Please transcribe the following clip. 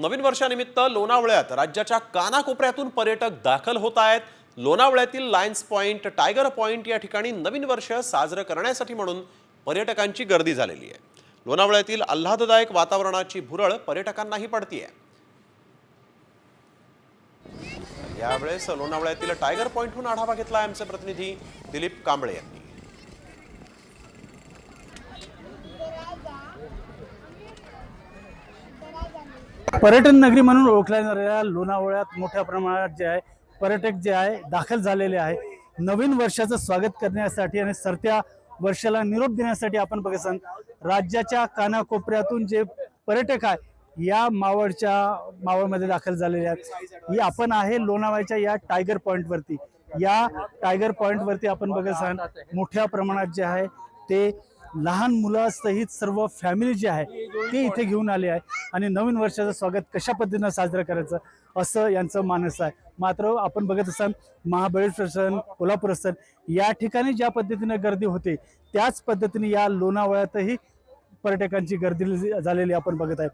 नवीन वर्षानिमित्त लोणावळ्यात राज्याच्या कानाकोपऱ्यातून पर्यटक दाखल होत आहेत। लोणावळ्यातील लायन्स पॉइंट, टायगर पॉइंट या ठिकाणी नवीन वर्ष साजरं करण्यासाठी म्हणून पर्यटकांची गर्दी झालेली आहे। लोणावळ्यातील आल्हाददायक वातावरणाची भुरळ पर्यटकांनाही पडतीये। यावेळेस लोणावळ्यातील टायगर पॉइंटहून आढावा घेतला आमचे प्रतिनिधी दिलीप कांबळे यांनी। पर्यटन नगरी म्हणून ओळखल्या जाणाऱ्या लोणावळ्यात मोठ्या प्रमाणात जे आहे पर्यटक जे आहे दाखल झालेले आहे। नवीन वर्षाचं स्वागत करण्यासाठी आणि सरत्या वर्षाला निरोप देण्यासाठी आपण बघसान राज्याच्या कानाकोपऱ्यातून जे पर्यटक आहे या मावळमध्ये दाखल झालेले आहेत। ही आपण आहे लोणावळ्याच्या या टायगर पॉइंट वरती। या टायगर पॉइंट वरती आपण बघसान मोठ्या प्रमाणात जे आहे ते लहान मुलासहित सर्व फॅमिली जी आहे ते इथे घेऊन आले आहे आणि नवीन वर्षाचं स्वागत कशा पद्धतीने साजरं करायचं असं यांचं मानस आहे। मात्र आपण बघत असाल महाबळेश्वर सण, कोल्हापूर सण या ठिकाणी ज्या पद्धतीने गर्दी होते त्याच पद्धतीने या लोणावळ्यातही पर्यटकांची गर्दी झालेली आपण बघत आहे।